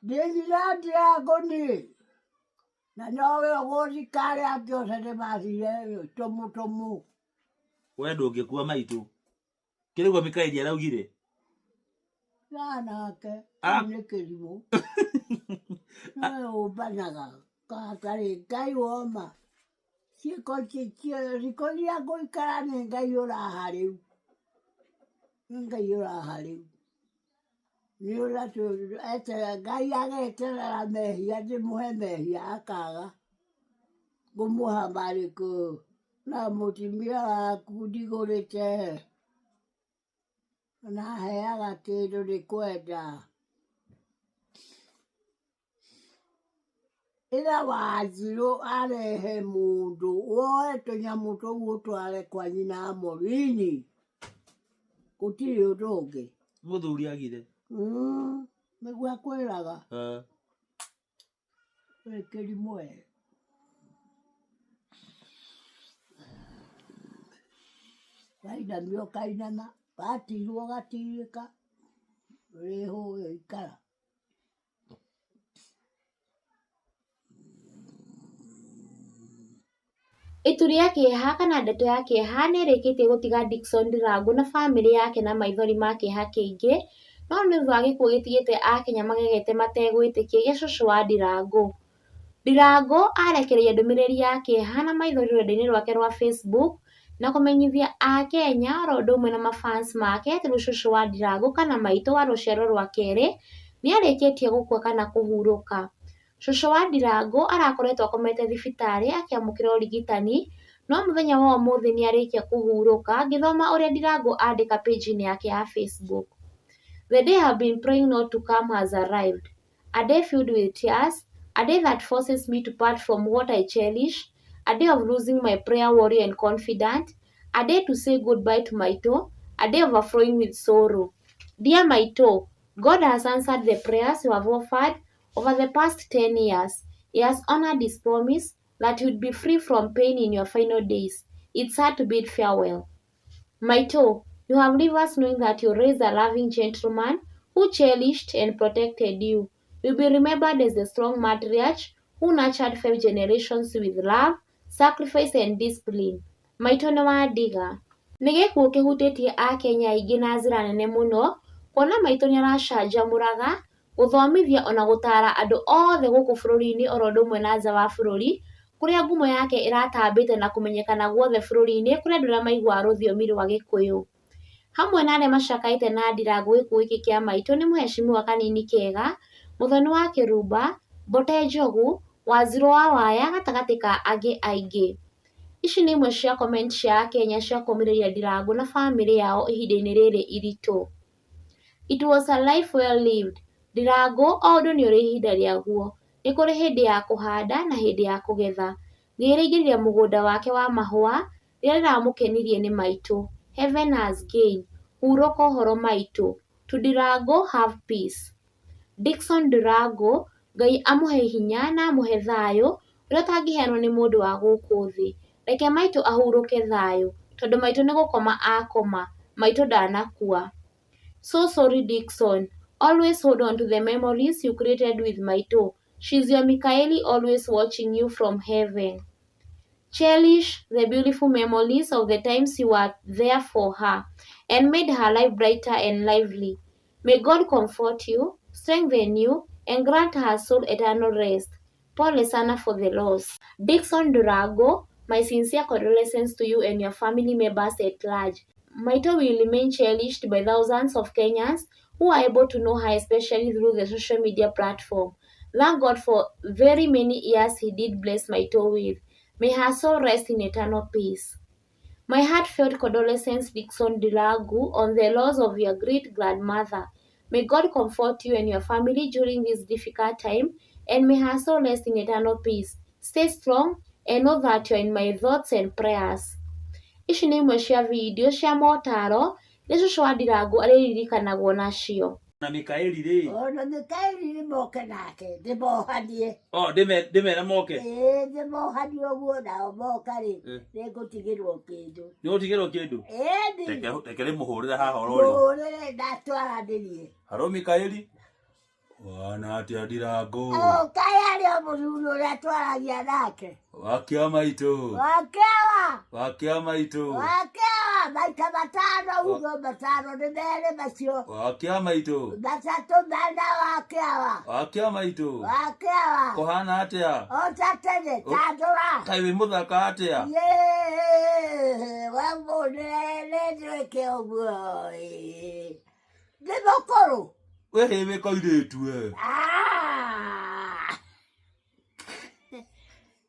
Ndĩthirati yakoni na nowe gũthikare atĩ ocene macire tũmũ. We ndũngĩkua maitũ. Kĩrĩguo Mikaeli araugire. Nake nĩ kĩrimũ. Nowe ũmbanaga katarĩ Ngai woma. Ciĩko iria ngũikara nĩ Ngai ũraha rĩu. Nĩ Ngai ũraha rĩu. Nĩ ũrĩa Ngai ageterera mehia ndĩmũhe mehia akaga. Ngũmũha marĩkũ na mũtumia waku ndigũrĩte. Na heaga kĩndũ nĩ kwenda. Ĩra Wanjirũ arehe mũndũ woe tũnyamũ tũu ũtware kwa nyina Morini. Gũtirĩ ũndũ ũngĩ. Mũthuri agire. Nĩguo akwĩraga. Wĩ kĩrimũ we. Wainamio kainama. Watirwo gatirĩka. Wĩhũ ikara. Itu rĩa kĩeha kana ndeto ya kĩeha nĩ ĩrĩkĩtie gũtiga Dickson Ndirangu na bamĩrĩ yake na maithori ma kĩeha kĩingĩ, no nĩ ũndũ wa gĩkuũ gĩtigĩte Akenya magegete mategwĩtĩkia gĩa cũcũ wa Ndirangu. Ndirangu arekereirie ndũmĩrĩri ya kĩeha na maithori rũrenda-inĩ rwake rwa Facebook na kũmenyithia Akenya oro ũndũ ũmwe na mafans make atĩ cũcũ wa Ndirangu kana maitũ wa rũciaro rwa kerĩ nĩ arĩkĩtie gũkua kana kũhurũka. Cũcũ wa Ndirangu arakoretwo akomete thibitarĩ akĩamũkĩra ũrigitani, no mũthenya wa ũmũthĩ nĩ arĩkia kũhurũka ngĩthoma ũrĩa Ndirangu andĩka page-inĩ yake ya Facebook. The day I've been praying not to come has arrived. A day filled with tears, a day that forces me to part from what I cherish, a day of losing my prayer warrior and confidant, a day to say goodbye to Maito, a day overflowing with sorrow. Dear Maito, God has answered the prayers you have offered over the past 10 years. He has honored his promise that you would be free from pain in your final days. It's hard to bid farewell. Maito, you have leave us knowing that you raised a loving gentleman who cherished and protected you. You'll be remembered as the strong matriarch who nurtured 5 generations with love, sacrifice and discipline. Maito nĩ wandiga. Nĩ gĩkuũ kĩhutĩtie Akenya aingĩ na njĩra nene mũno, kuona Maito nĩ aracanjamũraga, gũthomithia ona gũtara andũ othe gũkũ bũrũri-inĩ oro ũndũ ũmwe na nja wa bũrũri, kũrĩa ngumo yake ĩratambĩte na kũmenyekana guothe bũrũri-inĩ kũrĩ andũ arĩa maiguaga rũthiomi rwa Gĩkũyũ. Hamwe na arĩa macakaĩte na Ndirangu gĩkuũ gĩkĩ kĩa Maito nĩ Mheshimiwa Kanini Kega, Mũthoni wa Kĩrumba, Mbote Njogu, Wanjirũ wa Waya gatagatĩ ka angĩ aingĩ. Ici nĩ imwe cia comment cia Akenya cia kũũmĩrĩria Ndirangu na bamĩrĩ yao ihinda-inĩ rĩrĩ iritũ. It was a life well lived. Ndirangu o ũndũ nĩ ũrĩ ihinda rĩaguo. Nĩ kũrĩ hĩndĩ ya kũhanda na hĩndĩ ya kũgetha. Nĩ rĩaingĩrire mũgũnda wake wa mahũa rĩrĩa rĩramũkenirie nĩ Maitũ. Heaven has gained. Hurũka ũhoro Maitũ. To Ndirangu have peace. Dickson Ndirangu, Ngai amũhe hinya na amũhe thayũ ũrĩa ũtangĩheanwo nĩ mũndũ wa gũkũ thĩ. Reke Maitũ ahurũke thayũ, tondũ Maitũ nĩ gũkoma akoma. Maitũ ndanakua. So sorry Dickson. Always hold on to the memories you created with Maito. She's your Mikaeli, always watching you from heaven. Cherish the beautiful memories of the times you were there for her and made her life brighter and lively. May God comfort you, strengthen you, and grant her soul eternal rest. Pole sana for the loss. Dickson Ndirangu, my sincere condolences to you and your family members at large. Maito will remain cherished by thousands of Kenyans who are able to know her, especially through the social media platform. Thank God for very many years he did bless Maito with. May her soul rest in eternal peace. My heartfelt condolences, Dickson Ndirangu, on the loss of your great grandmother. May God comfort you and your family during this difficult time, and may her soul rest in eternal peace. Stay strong and know that you are in my thoughts and prayers. Ici nĩ imwe cia video cia motaro iria cũcũ wa Ndirangu arĩririkanagwo nacio. Na Mikaeli rĩ. Ona Mikaeli nĩ moke nake, ndĩmohanie. Ndĩmera moke. Ndĩmohanie ũguo nao moka rĩ, nĩngũtigĩrwo kĩndũ. Nĩũgũtigĩrwo kĩndũ? Reke rĩmũhũrĩre haha oro rĩu. Mũhũrĩre ndatwaranĩrie. Haro Mikaeli. Wana atia Ndirangu. Kaĩ arĩ o mũthuri ũrĩa twaragia nake. Wakia maitũ. Wakia maitũ. Maita matano ugo matano nĩ merĩ macio. Wakia maitũ. Matatũ mena Wakia maitũ. Kũhana atĩa? O ta tene tandũra. Kaĩ wĩ mũthaka atĩa? We mũnene nĩwĩke ũguo. Nĩ mũkũrũ. Wĩhĩ wĩ kairĩtu we.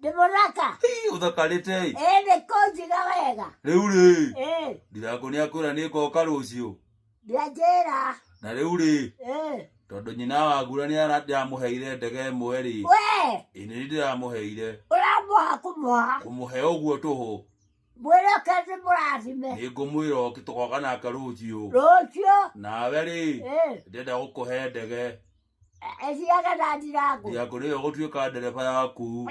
Nĩ mũthaka. Ũthakarĩte. Nĩ kũnjiga wega. Rĩu rĩ. Ndirangu nĩakwĩra nĩngoka rũciũ. Nĩanjĩra. Na rĩu rĩ. Tondũ nyina wagura nĩndĩramũheire ndege ĩmwe rĩ. Ĩĩ nĩ ndĩramũheire. Ũramũha kũmũha. Kũmũhe ũguo tũhũ. Mwĩre oke ndĩmũrathime. Nĩngũmwĩra oke tũgoka nake rũciũ. Nawe rĩ. Ndĩrenda gũkũhe ndege. Ĩthiaga na Ndirangu. Ndirangu nĩwe ũgũtuĩka ndereba yaku.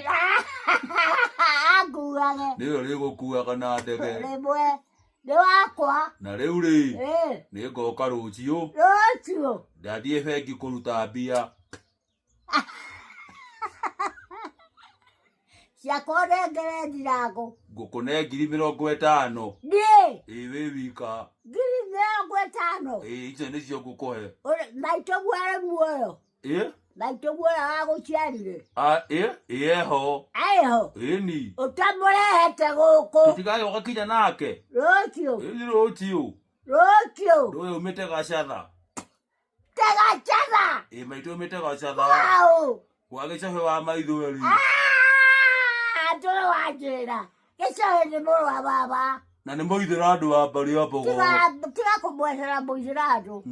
Anguage. Nĩwe rĩgũkuaga na ndege. Rĩmwe nĩ wakwa. Na rĩu rĩ. Nĩngoka rũciũ. Ndathiĩ bengi kũruta mbia. Ciakwa nengere Ndirangu. Ngũkũne 50,000. Ĩ wĩ wika. 50,000. Icio nĩcio ngũkũhe. Maitũguo arĩ muoyo. Maitũguo ũrĩa wagũciarire. Eho. Eho. Ĩni. Ũtamũrehete gũkũ. Tũtigagĩoka kinya nake. Rũciũ. Rũciũ. Ndũĩ umĩte Gacatha. Gacatha. Maitũ umĩte Gacatha. Kwa Gĩcobe wa Maithweri. Ndũrĩ wanjĩra. Gĩcobe nĩ mũrũ wa baba. Na nĩ mũithĩra andũ wa mbari ya Mbogo. Tiga kũmwecera mũithĩra andũ.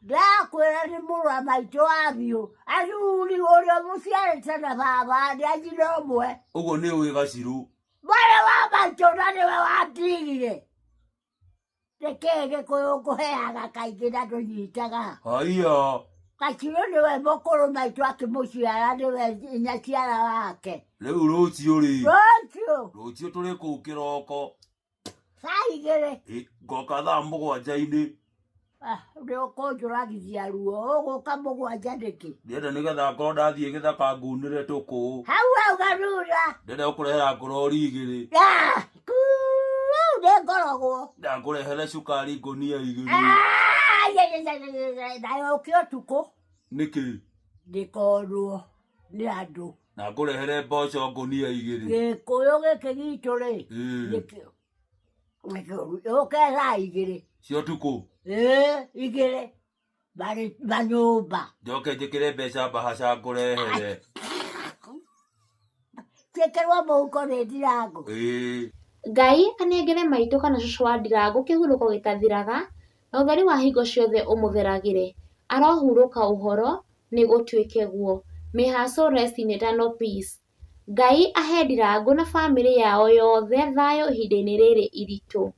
Ndakwĩra nĩ mũrũ wa maitũ wa biũ. Athuri ũrĩa mũciarĩte na baba nĩanjire ũmwe. Ũguo nĩ ũĩ Gacirũ. Mwarĩ wa maitũ na nĩwe wandigire. Nĩkĩĩ Gĩkũyũ ngũheaga kaingĩ na ndũnyitaga. Haiya. Gacirũ nĩwe mũkũrũ maitũ akĩmũciara nĩwe nyaciara wake. Rĩu rũciũ rĩ. Rũciũ tũrĩ kũu kĩroko. Saa 2. Ngoka thaa 7:00. Nĩũkũnjũragithia ruo ũgũka 7 nĩkĩ? Ndĩrenda nĩgetha ngorwo ndathiĩ gĩthaka ngunĩre tũkũ. Hau garura. Ndĩrenda gũkũrehera ngorori 2. Nĩ ngorogwo. Ndakũrehere cukari ngũnia 2. Nayo ũkĩ ũtukũ. Nĩkĩ? Ndĩkorwo nĩ andũ. Na ngũrehere mboco ngũnia 2. Gĩkũyũ gĩkĩ gitũ rĩ. Nĩkĩo. Ũke thaa 2. Cio tukũ. 2. Manyũmba. Njoke njĩkĩre mbeca mbahaca ngũrehere. Ciĩkĩrwo mũhuko nĩ Ndirangu. Ngai anengere maitũ kana cũcũ wa Ndirangu kĩhurũko gĩtathiraga, na ũtheri wa hingo ciothe ũmũtheragĩre. Arohurũka ũhoro nĩ gũtuĩke guo. May her soul rest in eternal peace. Ngai ahe Ndirangu na bamĩrĩ yao yothe thayũ ihinda-inĩ rĩrĩ iritũ.